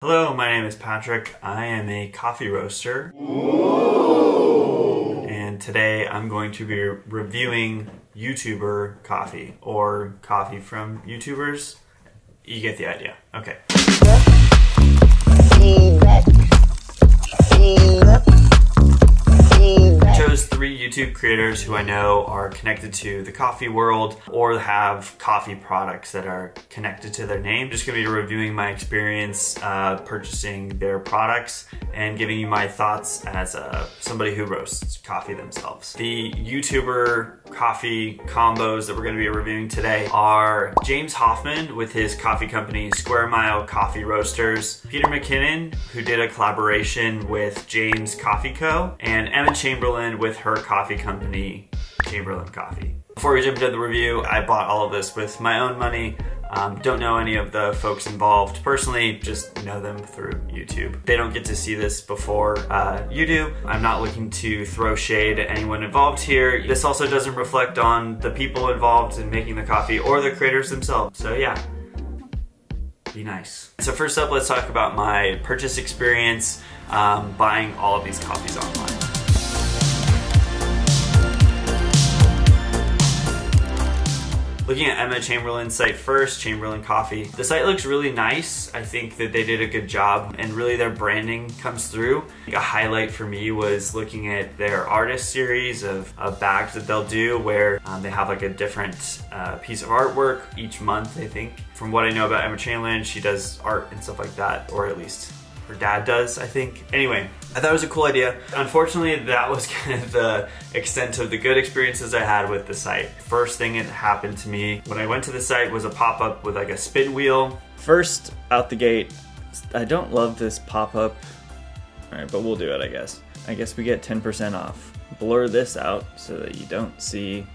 Hello, my name is Patrick. I am a coffee roaster. Ooh. And today I'm going to be reviewing YouTuber coffee, or coffee from YouTubers. You get the idea. Okay. I chose 3 YouTube creators who I know are connected to the coffee world or have coffee products that are connected to their name. Just gonna be reviewing my experience purchasing their products and giving you my thoughts as somebody who roasts coffee themselves. The YouTuber coffee combos that we're gonna be reviewing today are James Hoffman with his coffee company Square Mile Coffee Roasters, Peter McKinnon, who did a collaboration with James Coffee Co., and Emma Chamberlain with her coffee company, Chamberlain Coffee. Before we jump into the review, I bought all of this with my own money. Don't know any of the folks involved personally, just know them through YouTube. They don't get to see this before you do. I'm not looking to throw shade at anyone involved here. This also doesn't reflect on the people involved in making the coffee or the creators themselves. So yeah, be nice. So first up, let's talk about my purchase experience buying all of these coffees online. Looking at Emma Chamberlain's site first, Chamberlain Coffee. The site looks really nice. I think that they did a good job and really their branding comes through. A highlight for me was looking at their artist series of bags that they'll do where they have like a different piece of artwork each month, I think. From what I know about Emma Chamberlain, she does art and stuff like that, or at least her dad does, I think. Anyway, I thought it was a cool idea. Unfortunately, that was kind of the extent of the good experiences I had with the site. First thing that happened to me when I went to the site was a pop-up with like a spin wheel. First out the gate, I don't love this pop-up. All right, but we'll do it, I guess. I guess we get 10% off. Blur this out so that you don't see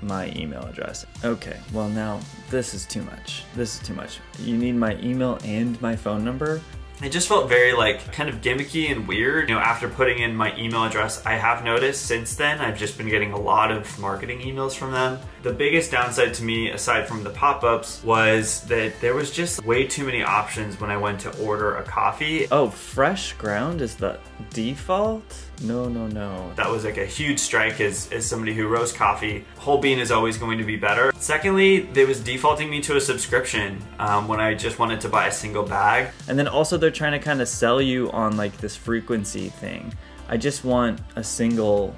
my email address. Okay, well now this is too much. This is too much. You need my email and my phone number? It just felt very like kind of gimmicky and weird. You know, after putting in my email address, I have noticed since then I've just been getting a lot of marketing emails from them. The biggest downside to me, aside from the pop-ups, was that there was just way too many options when I went to order a coffee. Oh, fresh ground is the default? No, no, no. That was like a huge strike as somebody who roasts coffee. Whole bean is always going to be better. Secondly, they was defaulting me to a subscription when I just wanted to buy a single bag. And then also they're trying to kind of sell you on like this frequency thing. I just want a single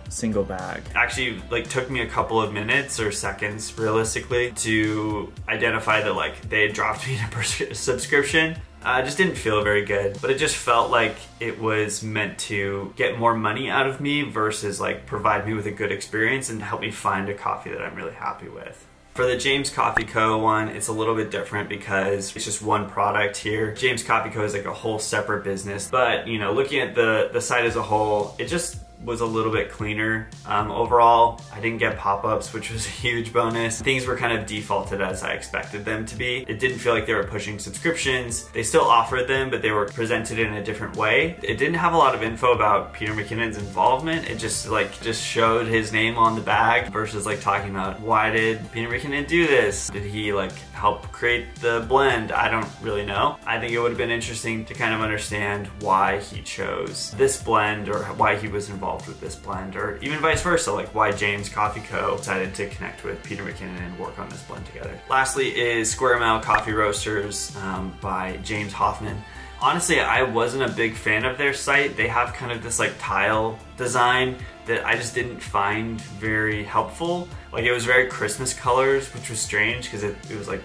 bag. Actually, like took me a couple of minutes or seconds realistically to identify that like they had dropped me in a subscription. Just didn't feel very good, but it just felt like it was meant to get more money out of me versus like provide me with a good experience and help me find a coffee that I'm really happy with. For the James Coffee Co. one, it's a little bit different because it's just one product here. James Coffee Co. is like a whole separate business, but you know, looking at the site as a whole, it just was a little bit cleaner. Overall, I didn't get pop-ups, which was a huge bonus. Things were kind of defaulted as I expected them to be. It didn't feel like they were pushing subscriptions. They still offered them, but they were presented in a different way. It didn't have a lot of info about Peter McKinnon's involvement. It just showed his name on the bag versus like talking about why did Peter McKinnon do this? Did he like help create the blend? I don't really know. I think it would have been interesting to kind of understand why he chose this blend or why he was involved with this blend, or even vice versa, like why James Coffee Co. decided to connect with Peter McKinnon and work on this blend together. Lastly is Square Mile Coffee Roasters by James Hoffman. Honestly, I wasn't a big fan of their site. They have kind of this like tile design that I just didn't find very helpful. Like it was very Christmas colors, which was strange because it was like,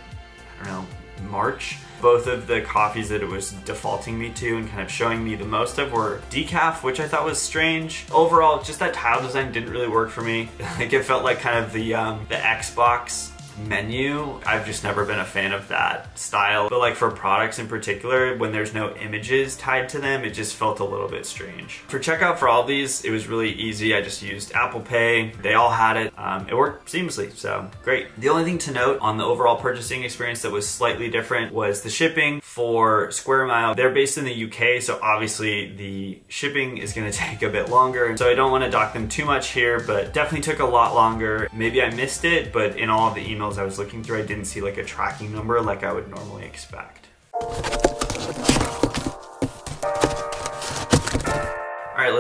I don't know, March. Both of the coffees that it was defaulting me to and kind of showing me the most of were decaf, which I thought was strange. Overall, just that tile design didn't really work for me. Like it felt like kind of the Xbox menu. I've just never been a fan of that style. But like for products in particular, when there's no images tied to them, it just felt a little bit strange. For checkout for all these, it was really easy. I just used Apple Pay. They all had it. It worked seamlessly, so great. The only thing to note on the overall purchasing experience that was slightly different was the shipping. For Square Mile, they're based in the UK, so obviously the shipping is gonna take a bit longer. So I don't wanna dock them too much here, but definitely took a lot longer. Maybe I missed it, but in all of the emails I was looking through, I didn't see like a tracking number like I would normally expect.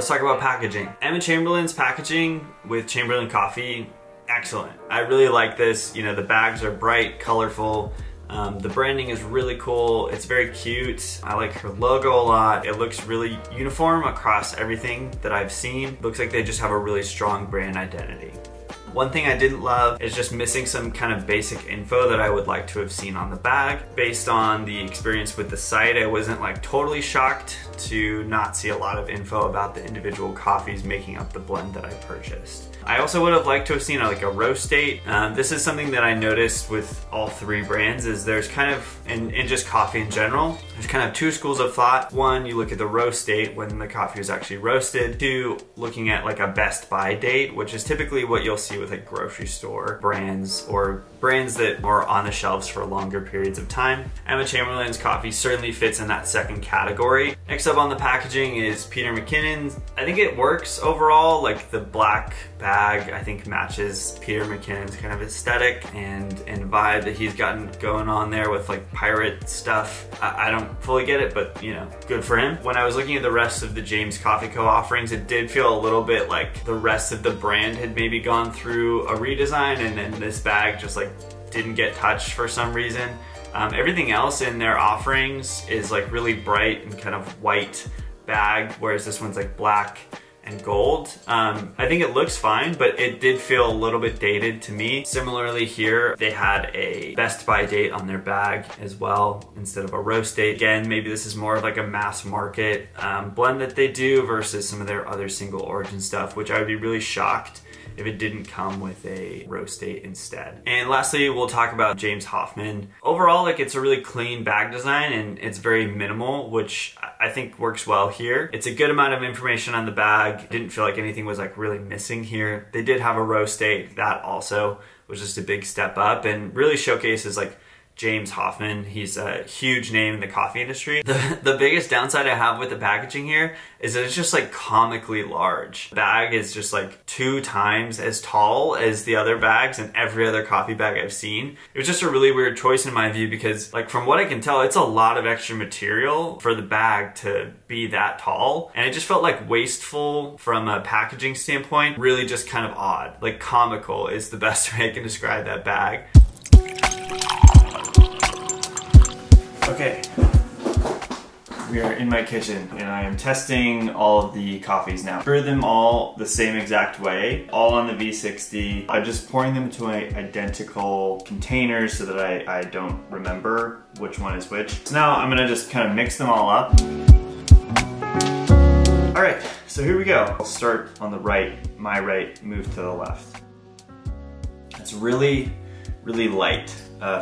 talk about packaging. Emma Chamberlain's packaging with Chamberlain coffee, excellent. I really like this. You know, the bags are bright, colorful. The branding is really cool. It's very cute. I like her logo a lot. It looks really uniform across everything that I've seen. Looks like they just have a really strong brand identity. One thing I didn't love is just missing some kind of basic info that I would like to have seen on the bag. Based on the experience with the site, I wasn't like totally shocked to not see a lot of info about the individual coffees making up the blend that I purchased. I also would have liked to have seen like a roast date. This is something that I noticed with all three brands is there's kind of, in just coffee in general, there's kind of two schools of thought. One, you look at the roast date when the coffee is actually roasted. Two, looking at like a best buy date, which is typically what you'll see with like grocery store brands or brands that are on the shelves for longer periods of time. Emma Chamberlain's coffee certainly fits in that second category. Next up on the packaging is Peter McKinnon's. I think it works overall. Like the black bag I think matches Peter McKinnon's kind of aesthetic and vibe that he's gotten going on there with like pirate stuff. I don't fully get it, but you know, good for him. When I was looking at the rest of the James Coffee Co. offerings, it did feel a little bit like the rest of the brand had maybe gone through a redesign and then this bag just like didn't get touched for some reason. Everything else in their offerings is like really bright and kind of white bag, whereas this one's like black and gold. I think it looks fine, but it did feel a little bit dated to me. Similarly here, they had a best buy date on their bag as well, instead of a roast date. Again, maybe this is more of like a mass market blend that they do versus some of their other single origin stuff, which I would be really shocked if it didn't come with a roast date instead. And lastly, we'll talk about James Hoffmann. Overall, like it's a really clean bag design and it's very minimal, which I think works well here. It's a good amount of information on the bag. Didn't feel like anything was like really missing here. They did have a roast date. That also was just a big step up and really showcases like James Hoffmann. He's a huge name in the coffee industry. The biggest downside I have with the packaging here is that it's just like comically large. The bag is just like 2 times as tall as the other bags and every other coffee bag I've seen. It was just a really weird choice in my view because like from what I can tell, it's a lot of extra material for the bag to be that tall. And it just felt like wasteful from a packaging standpoint. Really just kind of odd. Like comical is the best way I can describe that bag. Okay, we are in my kitchen and I am testing all of the coffees now. Brew them all the same exact way, all on the V60. I'm just pouring them into my identical containers so that I don't remember which one is which. So now I'm gonna just kind of mix them all up. All right, so here we go. I'll start on the right, my right, move to the left. It's really, really light.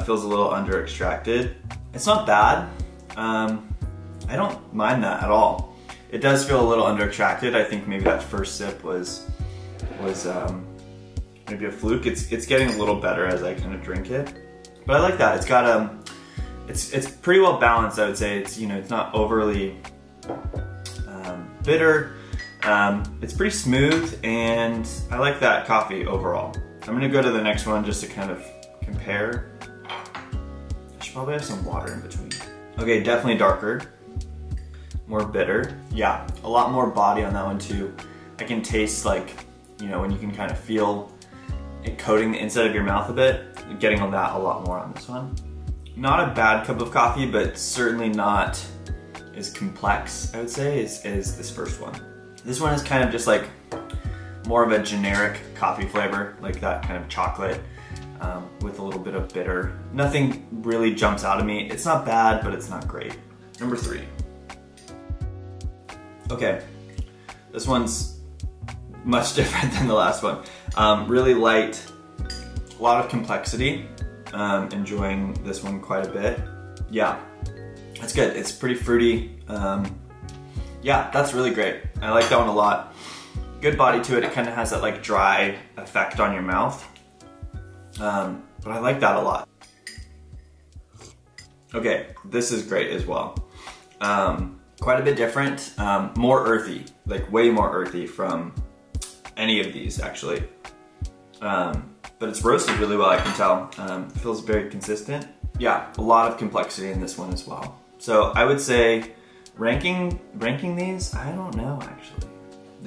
Feels a little under extracted. It's not bad. I don't mind that at all. It does feel a little under extracted. I think maybe that first sip was maybe a fluke. It's getting a little better as I kind of drink it. But I like that. It's got it's pretty well balanced. I would say it's, you know, it's not overly bitter. It's pretty smooth and I like that coffee overall. I'm gonna go to the next one just to kind of compare. I should probably have some water in between. Okay, definitely darker, more bitter. Yeah, a lot more body on that one too. I can taste like, you know, when you can kind of feel it coating the inside of your mouth a bit, getting on that a lot more on this one. Not a bad cup of coffee, but certainly not as complex, I would say, as this first one. This one is kind of just like more of a generic coffee flavor, like that kind of chocolate with a little bit of bitter. Nothing really jumps out at me. It's not bad, but it's not great. Number 3. Okay, this one's much different than the last one. Really light, a lot of complexity. Enjoying this one quite a bit. Yeah, that's good. It's pretty fruity. Yeah, that's really great. I like that one a lot. Good body to it. It kind of has that like dry effect on your mouth. But I like that a lot. Okay, this is great as well. Quite a bit different, more earthy, like way more earthy from any of these actually. But it's roasted really well, I can tell. Feels very consistent. Yeah, a lot of complexity in this one as well. So I would say ranking these, I don't know actually.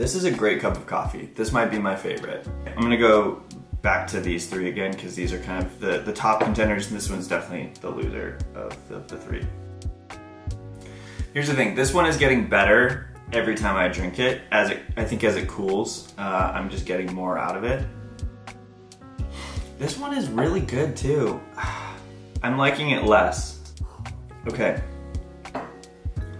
This is a great cup of coffee. This might be my favorite. I'm gonna go back to these three again because these are kind of the top contenders, and this one's definitely the loser of the three. Here's the thing, this one is getting better every time I drink it. I think as it cools, I'm just getting more out of it. This one is really good too. I'm liking it less. Okay.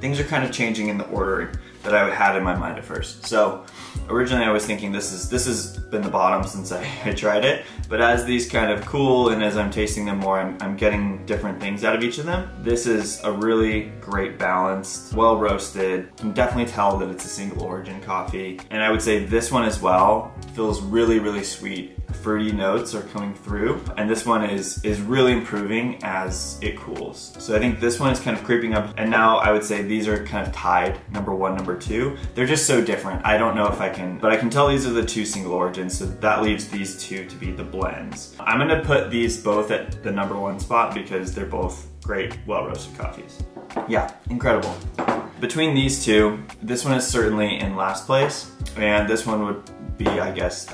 Things are kind of changing in the order that I had in my mind at first. So originally I was thinking this has been the bottom since I tried it, but as these kind of cool and as I'm tasting them more, I'm getting different things out of each of them. This is a really great balanced, well roasted. You can definitely tell that it's a single origin coffee. And I would say this one as well feels really, really sweet. Fruity notes are coming through, and this one is really improving as it cools. So I think this one is kind of creeping up, and now I would say these are kind of tied, number one, number two. They're just so different. I don't know if I can, but I can tell these are the two single origins, so that leaves these two to be the blends. I'm gonna put these both at the number one spot because they're both great, well-roasted coffees. Yeah, incredible. Between these two, this one is certainly in last place, and this one would be, I guess,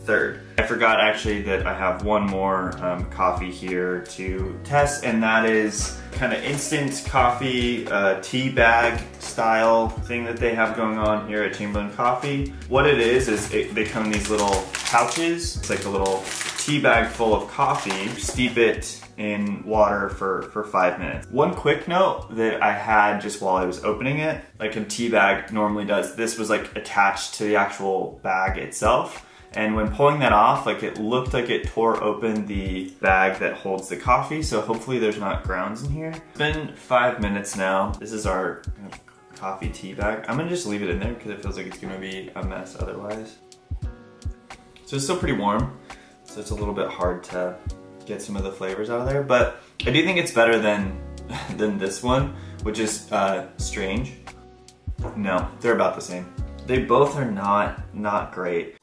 third. I forgot actually that I have one more coffee here to test, and that is kind of instant coffee, tea bag style thing that they have going on here at Chamberlain Coffee. What it is they come in these little pouches. It's like a little tea bag full of coffee. Steep it in water for 5 minutes. One quick note that I had just while I was opening it, like a tea bag normally does, this was like attached to the actual bag itself. And when pulling that off, like it looked like it tore open the bag that holds the coffee, so hopefully there's not grounds in here. It's been 5 minutes now. This is our kind of coffee tea bag. I'm gonna just leave it in there because it feels like it's gonna be a mess otherwise. So it's still pretty warm, so it's a little bit hard to get some of the flavors out of there, but I do think it's better than this one, which is strange. No, they're about the same. They both are not great.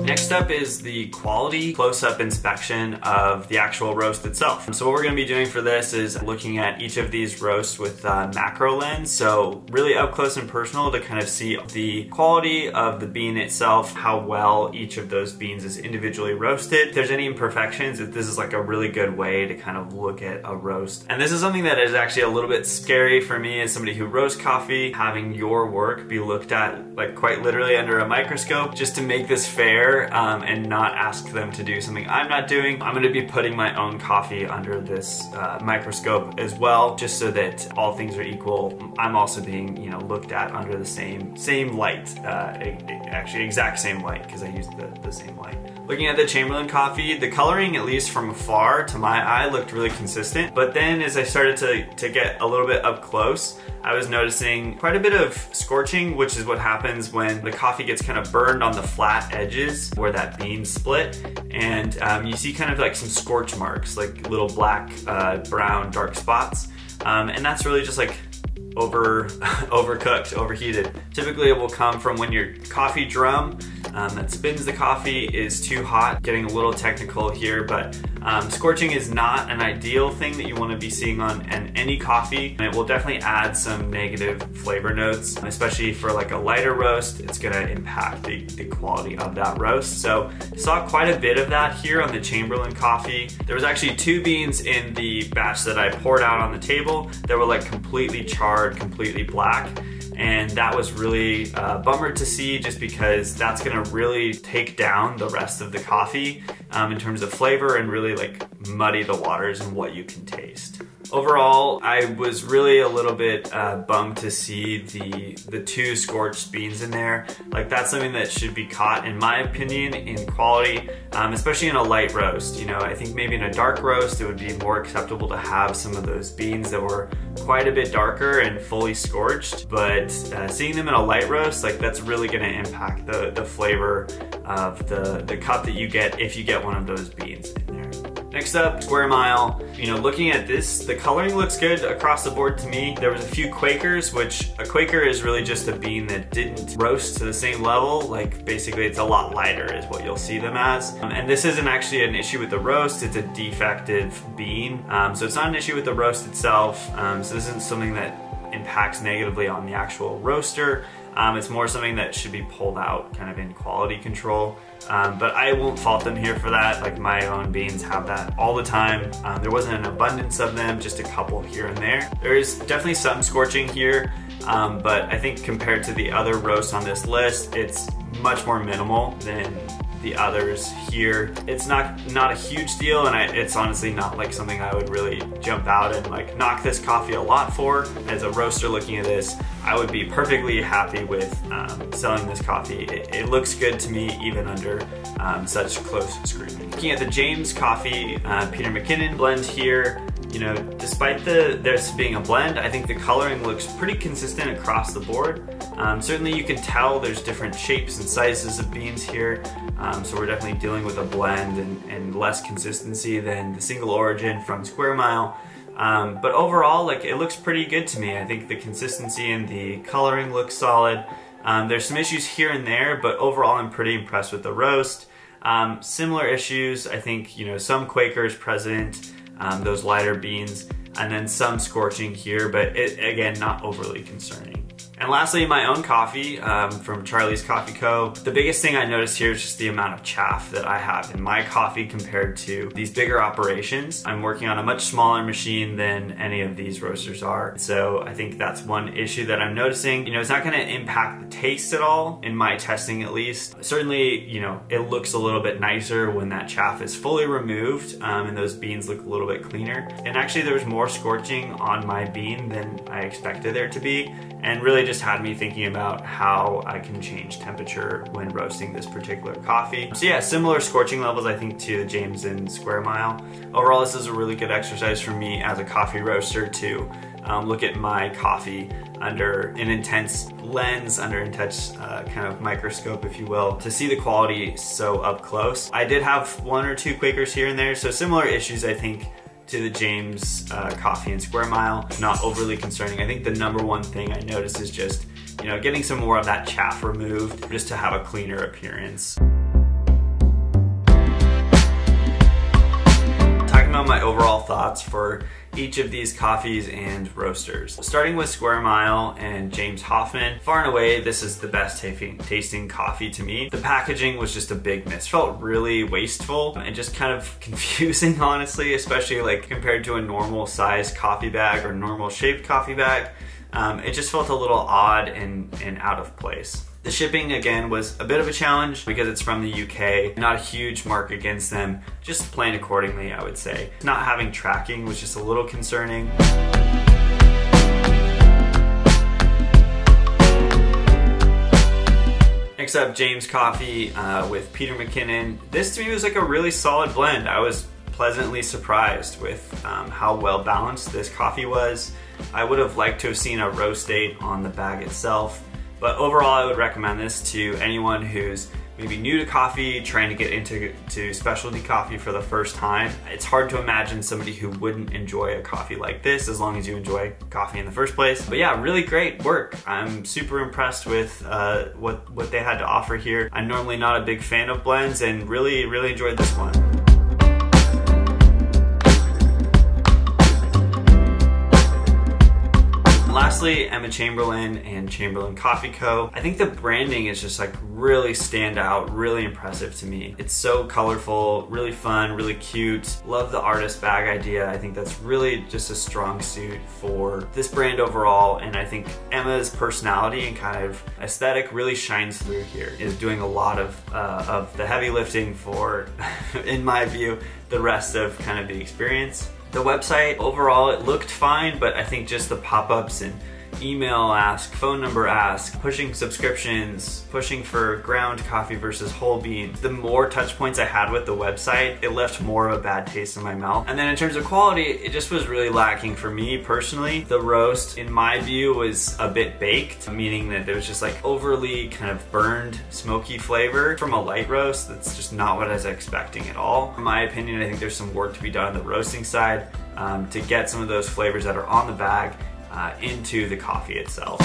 Next up is the quality close-up inspection of the actual roast itself. So what we're going to be doing for this is looking at each of these roasts with macro lens, so really up close and personal to kind of see the quality of the bean itself, how well each of those beans is individually roasted. If there's any imperfections, this is like a really good way to kind of look at a roast. And this is something that is actually a little bit scary for me as somebody who roasts coffee, having your work be looked at like quite literally under a microscope just to make this fair. And not ask them to do something I'm not doing. I'm gonna be putting my own coffee under this microscope as well, just so that all things are equal. I'm also being, looked at under the same light, actually exact same light, because I used the same light. Looking at the Chamberlain coffee, the coloring, at least from afar to my eye, looked really consistent. But then as I started to get a little bit up close, I was noticing quite a bit of scorching, which is what happens when the coffee gets kind of burned on the flat edges where that bean split. And you see kind of like some scorch marks, like little black, brown, dark spots. And that's really just like overcooked, overheated. Typically it will come from when your coffee drum that spins the coffee is too hot. Getting a little technical here, but scorching is not an ideal thing that you want to be seeing on any coffee. And it will definitely add some negative flavor notes, especially for like a lighter roast. It's gonna impact the quality of that roast. So saw quite a bit of that here on the Chamberlain coffee. There was actually 2 beans in the batch that I poured out on the table that were like completely charred, completely black. And that was really a bummer to see, just because that's gonna really take down the rest of the coffee in terms of flavor and really like muddy the waters and what you can taste. Overall, I was really a little bit bummed to see the 2 scorched beans in there. Like that's something that should be caught, in my opinion, in quality, especially in a light roast. I think maybe in a dark roast, it would be more acceptable to have some of those beans that were quite a bit darker and fully scorched. But seeing them in a light roast, like that's really gonna impact the flavor of the cup that you get if you get one of those beans in there. Next up, Square Mile. Looking at this, the coloring looks good across the board to me. There was a few Quakers, which a Quaker is really just a bean that didn't roast to the same level. Like basically it's a lot lighter is what you'll see them as. And this isn't actually an issue with the roast, it's a defective bean. So it's not an issue with the roast itself. So this isn't something that impacts negatively on the actual roaster. It's more something that should be pulled out kind of in quality control. But I won't fault them here for that. Like my own beans have that all the time. There wasn't an abundance of them, just a couple here and there. There is definitely some scorching here, but I think compared to the other roasts on this list, it's much more minimal than the others here. It's not a huge deal, and it's honestly not like something I would really jump out and like knock this coffee a lot for. As a roaster looking at this, I would be perfectly happy with selling this coffee. It looks good to me even under such close scrutiny. Looking at the James Coffee Peter McKinnon blend here, you know, despite this being a blend, I think the coloring looks pretty consistent across the board. Certainly you can tell there's different shapes and sizes of beans here, so we're definitely dealing with a blend and less consistency than the single origin from Square Mile. But overall, like, it looks pretty good to me. I think the consistency and the coloring looks solid. There's some issues here and there, but overall I'm pretty impressed with the roast. Similar issues, I think, you know, some Quakers present, those lighter beans, and then some scorching here, but again, not overly concerning. And lastly, my own coffee from Charlie's Coffee Co. The biggest thing I noticed here is just the amount of chaff that I have in my coffee compared to these bigger operations. I'm working on a much smaller machine than any of these roasters are. So I think that's one issue that I'm noticing. You know, it's not gonna impact the taste at all, in my testing at least. Certainly, you know, it looks a little bit nicer when that chaff is fully removed and those beans look a little bit cleaner. And actually there was more scorching on my bean than I expected there to be, and really just had me thinking about how I can change temperature when roasting this particular coffee. So yeah, similar scorching levels I think to the James and Square Mile. Overall, this is a really good exercise for me as a coffee roaster to look at my coffee under an intense lens, under intense kind of microscope, if you will, to see the quality so up close. I did have one or two Quakers here and there, so similar issues I think to the James Coffee and Square Mile. Not overly concerning. I think the number one thing I noticed is just, you know, getting some more of that chaff removed just to have a cleaner appearance. Talking about my overall thoughts for each of these coffees and roasters. Starting with Square Mile and James Hoffman, far and away this is the best tasting coffee to me. The packaging was just a big miss. It felt really wasteful and just kind of confusing, honestly, especially like compared to a normal size coffee bag or normal shaped coffee bag. It just felt a little odd and out of place. The shipping, again, was a bit of a challenge because it's from the UK. Not a huge mark against them, just plan accordingly, I would say. Not having tracking was just a little concerning. Next up, James Coffee with Peter McKinnon. This to me was like a really solid blend. I was pleasantly surprised with how well balanced this coffee was. I would have liked to have seen a roast date on the bag itself. But overall, I would recommend this to anyone who's maybe new to coffee, trying to get into specialty coffee for the first time. It's hard to imagine somebody who wouldn't enjoy a coffee like this, as long as you enjoy coffee in the first place. But yeah, really great work. I'm super impressed with what they had to offer here. I'm normally not a big fan of blends and really enjoyed this one. Lastly, Emma Chamberlain and Chamberlain Coffee Co. I think the branding is just like really stand out, really impressive to me. It's so colorful, really fun, really cute. Love the artist bag idea. I think that's really just a strong suit for this brand overall, and I think Emma's personality and kind of aesthetic really shines through here. Is doing a lot of the heavy lifting for, in my view, the rest of kind of the experience. The website, overall, it looked fine, but I think just the pop-ups and email ask, phone number ask, pushing subscriptions, pushing for ground coffee versus whole beans. The more touch points I had with the website, it left more of a bad taste in my mouth. And then in terms of quality, it just was really lacking for me personally. The roast, in my view, was a bit baked, meaning that there was just like overly kind of burned, smoky flavor from a light roast. That's just not what I was expecting at all. In my opinion, I think there's some work to be done on the roasting side to get some of those flavors that are on the bag into the coffee itself.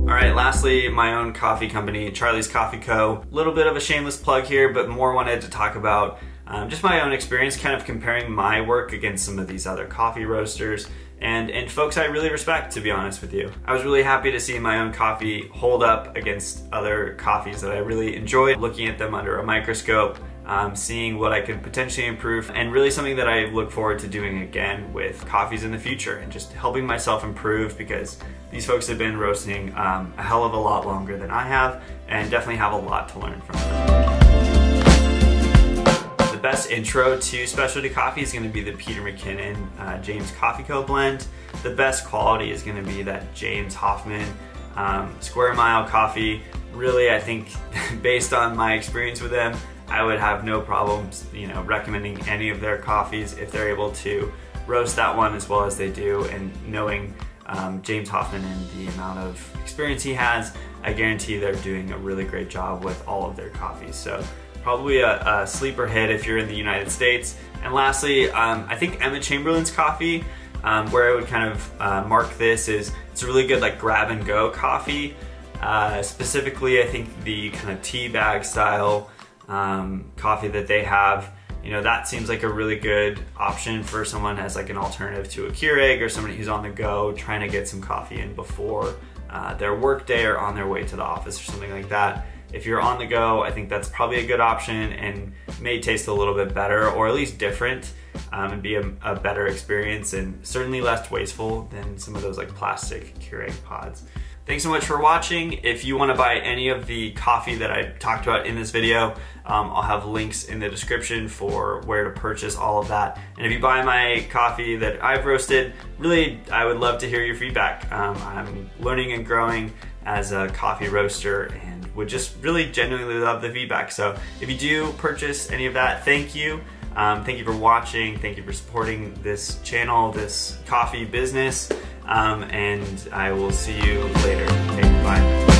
Alright, lastly, my own coffee company, Charlie's Coffee Co. A little bit of a shameless plug here, but more wanted to talk about just my own experience, kind of comparing my work against some of these other coffee roasters and folks I really respect, to be honest with you. I was really happy to see my own coffee hold up against other coffees that I really enjoyed, looking at them under a microscope, seeing what I could potentially improve, and really something that I look forward to doing again with coffees in the future, and just helping myself improve, because these folks have been roasting a hell of a lot longer than I have, and definitely have a lot to learn from them. The best intro to specialty coffee is going to be the Peter McKinnon James Coffee Co. blend. The best quality is going to be that James Hoffman Square Mile coffee. Really, I think based on my experience with them, I would have no problems, recommending any of their coffees if they're able to roast that one as well as they do. And knowing James Hoffman and the amount of experience he has, I guarantee they're doing a really great job with all of their coffees. So probably a sleeper hit if you're in the United States. And lastly, I think Emma Chamberlain's coffee, where I would kind of mark this, is it's a really good like grab and go coffee. Specifically, I think the kind of tea bag style coffee that they have, that seems like a really good option for someone as like an alternative to a Keurig, or somebody who's on the go trying to get some coffee in before their work day or on their way to the office or something like that. If you're on the go, I think that's probably a good option and may taste a little bit better, or at least different, and be a better experience, and certainly less wasteful than some of those like plastic Keurig pods. Thanks so much for watching. If you want to buy any of the coffee that I talked about in this video, I'll have links in the description for where to purchase all of that. And if you buy my coffee that I've roasted, really, I would love to hear your feedback. I'm learning and growing as a coffee roaster, and would just really genuinely love the feedback. So if you do purchase any of that, thank you. Thank you for watching. Thank you for supporting this channel, this coffee business. And I will see you later. Okay, bye.